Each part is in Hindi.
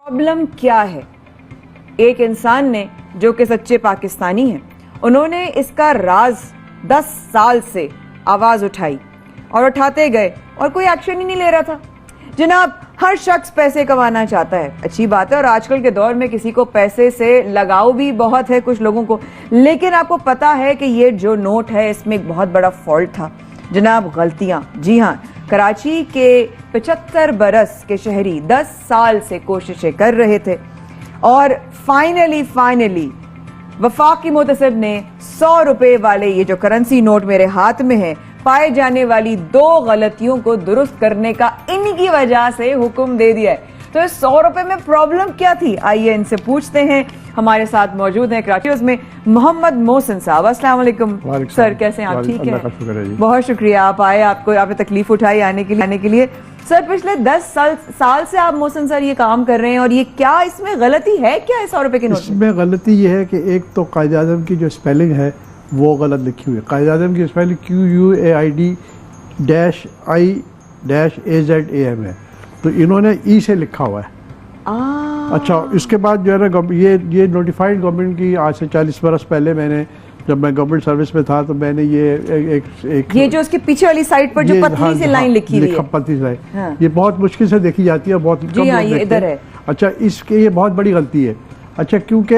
प्रॉब्लम क्या है? एक इंसान ने जो कि सच्चे पाकिस्तानी हैं, उन्होंने इसका राज 10 साल से आवाज उठाई और उठाते गए और कोई एक्शन ही नहीं ले रहा था। जनाब, हर शख्स पैसे कमाना चाहता है, अच्छी बात है, और आजकल के दौर में किसी को पैसे से लगाव भी बहुत है कुछ लोगों को, लेकिन आपको पता है कि ये जो नोट है इसमें एक बहुत बड़ा फॉल्ट था जनाब, गलतियां। जी हाँ, कराची के 75 बरस के शहरी 10 साल से कोशिशें कर रहे थे और फाइनली वफाकी मुतसिब ने 100 रुपए वाले ये जो करेंसी नोट मेरे हाथ में है, पाए जाने वाली 2 गलतियों को दुरुस्त करने का इन्हीं की वजह से हुक्म दे दिया है। तो इस 100 रुपए में प्रॉब्लम क्या थी, आइए इनसे पूछते हैं। हमारे साथ मौजूद हैं कराची में मोहम्मद मोहसिन साहब। अस्सलाम वालेकुम सर, कैसे हैं आप? ठीक है, बहुत शुक्रिया आप आए, आपने तकलीफ उठाई आने के लिए। सर, पिछले 10 साल से आप मोहसिन सर ये काम कर रहे हैं, और ये क्या इसमें गलती है क्या है 100 रुपए के नोट में? इसमें गलती ये है कि एक तो कायदे आज़म की जो स्पेलिंग है वो गलत लिखी हुई है। कायदे आज़म की स्पेलिंग QUAID-AZAM है, तो इन्होंने ई से लिखा हुआ है। अच्छा, इसके बाद जो है ना ये नोटिफाइड गवर्नमेंट की आज से 40 बरस पहले मैंने, जब मैं गवर्नमेंट सर्विस में था, तो मैंने एक ये जो उसके पीछे वाली साइड पर जो पतली सी लाइन लिखी हुई है, पतली लाइन, ये बहुत मुश्किल से देखी जाती है, बहुत जी हाँ, ये इधर है। अच्छा, इसके ये बहुत बड़ी गलती है। अच्छा, क्योंकि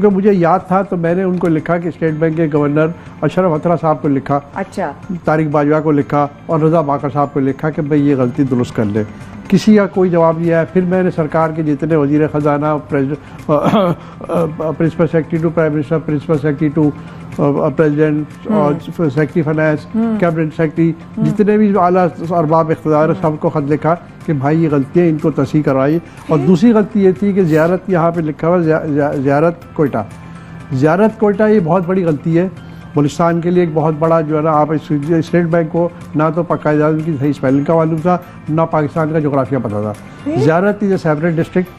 मुझे याद था, तो मैंने उनको लिखा कि स्टेट बैंक के गवर्नर अशरफ अतरा साहब को लिखा, अच्छा, तारिक बाजवा को लिखा और रजा बाकर साहब को लिखा कि भाई ये गलती दुरुस्त कर ले। किसी का कोई जवाब नहीं आया। फिर मैंने सरकार के जितने वजीर ख़जाना, principal secretary to prime minister, principal secretary to president और सेक्रेटरी फाइनेंस, कैबिनेट सेक्रेटरी, जितने भी आला अरबाब इख्तियार, सबको ख़त लिखा कि भाई ये गलतियाँ इनको तस्हीह करवाई। और दूसरी गलती ये थी कि ज़ियारत, यहाँ पे लिखा हुआ ज़ियारत कोयटा, ज़ियारत कोयटा, ये बहुत बड़ी गलती है बलूचिस्तान के लिए। एक बहुत बड़ा जो है ना, आप स्टेट बैंक को ना तो कायदे आज़म की सही स्पेलिंग का मालूम था, ना पाकिस्तान का जोग्राफिया पता था। ज़ियारत is a separate district,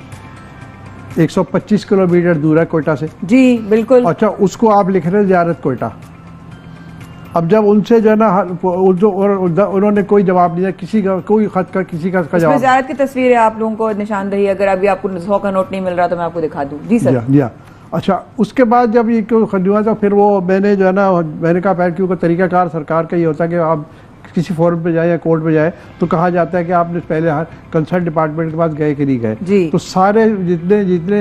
125 kilometre दूर है कोयटा से। जी बिल्कुल। अच्छा, उसको आप लिख रहे हैं ज़ियारत कोयटा। अब जब उनसे जो है ना उन्होंने कोई जवाब नहीं दिया, किसी का कोई खत का किसी का जवाब। ज़ियारत की तस्वीर है, आप लोगों को निशानदही, अगर अभी आपको 100 का नोट नहीं मिल रहा तो मैं आपको दिखा दूँ। जी सर। जी। अच्छा, उसके बाद जब ये क्यों हुआ था, फिर वो मैंने जो है ना, मैंने कहा पैर क्योंकि तरीकाकार सरकार का ये होता है कि आप किसी फोरम पे जाए या कोर्ट पे जाए तो कहा जाता है कि आपने पहले कंसर्न डिपार्टमेंट के पास गए कि नहीं गए। तो सारे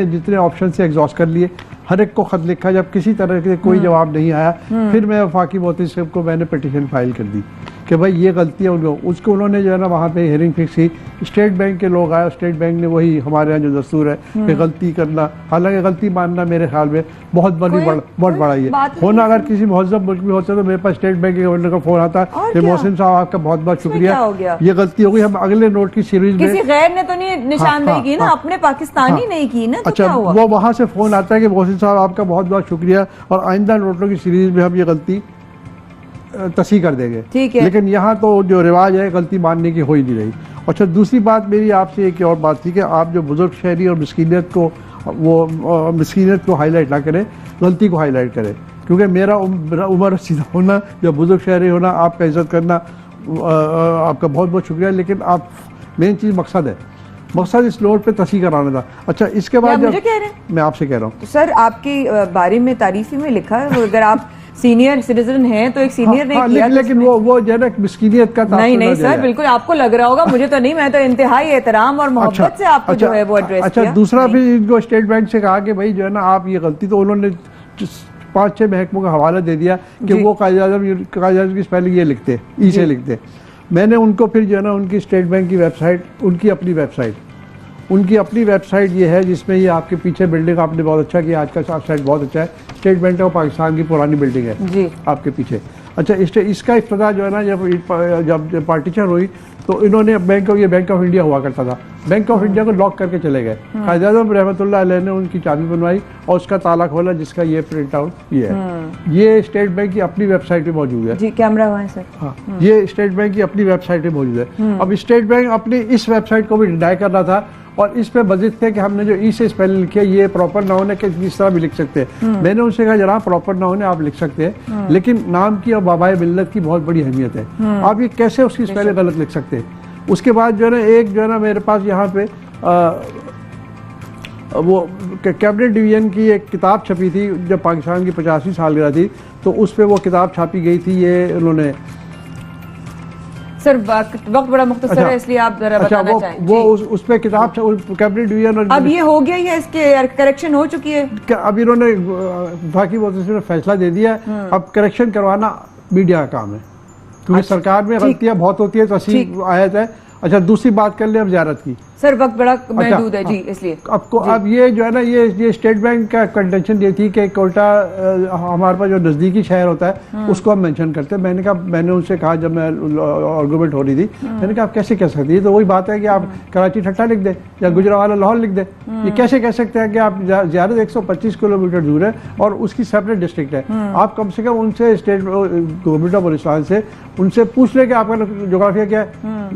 जितने ऑप्शन से एग्जॉस्ट कर लिए, हर एक को खत लिखा, जब किसी तरह के कोई जवाब नहीं आया, फिर मैं वफाकी मोहसिन को मैंने पिटीशन फाइल कर दी कि भाई ये गलती है उसको उन्होंने जो है ना वहाँ पे हियरिंग फिक्स की। स्टेट बैंक के लोग आए, स्टेट बैंक ने वही हमारे यहाँ जो दस्तूर है कि गलती करना, हालांकि गलती मानना मेरे ख्याल में बहुत बड़ा ही है होना। अगर किसी महज़ब मुल्क में होता तो मेरे पास स्टेट बैंक के गवर्नर का फोन आता कि मोहसिन साहब आपका बहुत बहुत शुक्रिया, ये गलती हो गई, हम अगले नोट की सीरीज में। किसी गैर ने तो नहीं निशानदेही की ना, अपने पाकिस्तानी नहीं की ना, तो अच्छा, वो वहाँ से फोन आता है कि मोहसिन साहब आपका बहुत बहुत शुक्रिया और आइंदा नोटों की सीरीज में हम ये गलती तस्हीह कर देंगे। ठीक है, लेकिन यहाँ तो जो रिवाज है गलती मानने की हो ही नहीं रही। अच्छा, दूसरी बात मेरी आपसे एक और बात थी कि आप जो बुजुर्ग शहरी और मिस्कीनियत को हाईलाइट ना करें, गलती को हाईलाइट करें, क्योंकि मेरा उम्र सीधा होना या बुजुर्ग शहरी होना, आपका इज्जत करना, आपका बहुत बहुत शुक्रिया, लेकिन आप मेन चीज़ मकसद इस नोट पे तस्हीह कराना था। अच्छा, इसके बाद मुझे कह रहे हैं, मैं आपसे कह रहा हूँ, तो सर आपके बारे में तारीफी में लिखा है, अगर आप सीनियर सिटीजन हैं तो एक सीनियर ने किया, लेकिन वो जो है ना मिस्कीनियत का नहीं सर, बिल्कुल आपको लग रहा होगा, मुझे तो नहीं, मैं तो इंतहाई एहतराम और मोहब्बत से आपको जो है वो एड्रेस किया। अच्छा, दूसरा फिर इनको स्टेट बैंक से कहा कि भाई जो है ना आप ये गलती, तो उन्होंने 5-6 महकमों का हवाला दे दिया कि वो कायदे आज़म की स्पेलिंग ये लिखते, ई से लिखते। मैंने उनको फिर जो है ना उनकी स्टेट बैंक की वेबसाइट, उनकी अपनी वेबसाइट ये है, जिसमें ये आपके पीछे बिल्डिंग आपने बहुत अच्छा किया, आज का साइट बहुत अच्छा है, स्टेट बैंक ऑफ पाकिस्तान की पुरानी बिल्डिंग है जी आपके पीछे। अच्छा, इसका इफ्तिताह जो है ना, जब पार्टीशन हुई तो इन्होंने ये बैंक ऑफ इंडिया हुआ करता था, बैंक ऑफ इंडिया को लॉक करके चले गए। कायदे आज़म रहमतुल्लाह अलैह ने उनकी चाबी बनवाई और उसका ताला खोला, जिसका ये प्रिंट आउट ये है। ये स्टेट बैंक की अपनी वेबसाइट पे मौजूद है जी, कैमरा वहाँ है सर। हाँ, ये स्टेट बैंक की अपनी वेबसाइट पे मौजूद है। अब स्टेट बैंक अपनी इस वेबसाइट को भी डिनाई कर रहा था और इस पे बजित थे कि हमने जो ई से स्पेलिंग लिखी है ये प्रॉपर नाउन है कि इस तरह भी लिख सकते हैं। मैंने उनसे कहा जनाब प्रॉपर नाउन है, आप लिख सकते हैं, लेकिन नाम की और बाबाए मिल्लत की बहुत बड़ी अहमियत है, आप ये कैसे उसकी स्पेलिंग गलत लिख सकते हैं। उसके बाद जो है ना एक जो है ना मेरे पास यहाँ पे वो कैबिनेट डिवीजन की एक किताब छपी थी जब पाकिस्तान की 85 सालगिरह थी, तो उस पे वो किताब छापी गई थी। ये उन्होंने सर वक्त बड़ा मुख्तसर है, इसलिए आप जरा बताना चाहें। वो उस पे किताब कैबिनेट डिवीजन। अब ये हो गया या इसके करेक्शन हो चुकी है? अब इन्होंने वफाकी वज़ीर ने फैसला दे दिया, अब करेक्शन करवाना मीडिया का काम है, क्योंकि सरकार में गलतियां बहुत होती है, तो ऐसी आयत है। अच्छा, दूसरी बात कर ले अब ज़ियारत की। सर वक्त बड़ा महदूद है जी, इसलिए अब ये जो है ना, ये स्टेट बैंक का कंटेंशन ये थी कि कोटा हमारे पास जो नज़दीकी शहर होता है उसको हम मेंशन करते हैं। मैंने उनसे कहा, जब मैं आर्गूमेंट हो रही थी, मैंने कहा आप कैसे कह सकती है? तो वही बात है कि आप कराची ठट्टा लिख दें या गुजरावाला लाहौर लिख दें। ये कैसे कह सकते हैं कि आप ज़ियारत 125 किलोमीटर दूर है और उसकी सेपरेट डिस्ट्रिक्ट है? आप कम से कम उनसे, स्टेट गवर्नमेंट ऑफ बलूचिस्तान से उनसे पूछ ले कि आपका जोग्राफिया क्या है।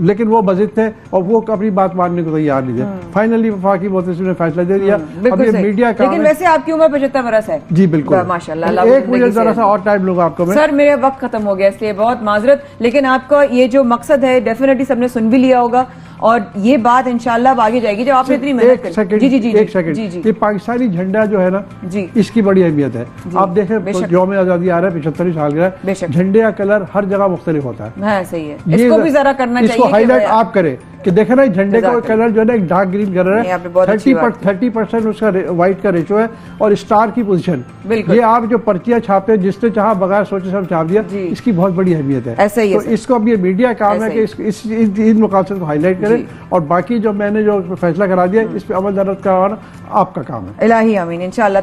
लेकिन वो बजित थे और वो अपनी बात मानने को तैयार नहीं थे। फाइनली वफाकी वज़ीर ने फैसला दे दिया। अब ये मीडिया का, लेकिन वैसे आपकी उम्र 75 बरस है जी, बिल्कुल माशाल्लाह। एक मुझे जरा सा और टाइम लूंगा आपको मैं। सर मेरा वक्त खत्म हो गया, इसलिए बहुत माजरत, लेकिन आपका ये जो मकसद है डेफिनेटली सबने सुन भी लिया होगा और ये बात इंशाल्लाह अब आगे जाएगी जब आपने इतनी मेहनत करी। एक सेकंड, ये पाकिस्तानी झंडा जो है ना जी, इसकी बड़ी अहमियत है। आप देखें यौम आज़ादी आ रहा है, 75 साल का, झंडे का कलर हर जगह मुख्तलिफ होता है। सही है, इसको भी जरा करना चाहिए, इसको हाईलाइट आप करें कि देखे ना झंडे का कलर जो है ना, एक डार्क ग्रीन कलर है, 30% उसका व्हाइट का रेशो है, और स्टार की पोजीशन। ये आप जो पर्चियां छापते, जिसने चाहा बगैर सोचे सब छाप दिया, इसकी बहुत बड़ी अहमियत है। ऐसा ही है, तो इसको अब ये मीडिया काम है कि इन मुकासद को हाईलाइट करें, और बाकी जो मैंने जो फैसला करा दिया इस पर अमल दरामद करवाना आपका काम है। इलाही आमीन, इंशाअल्लाह।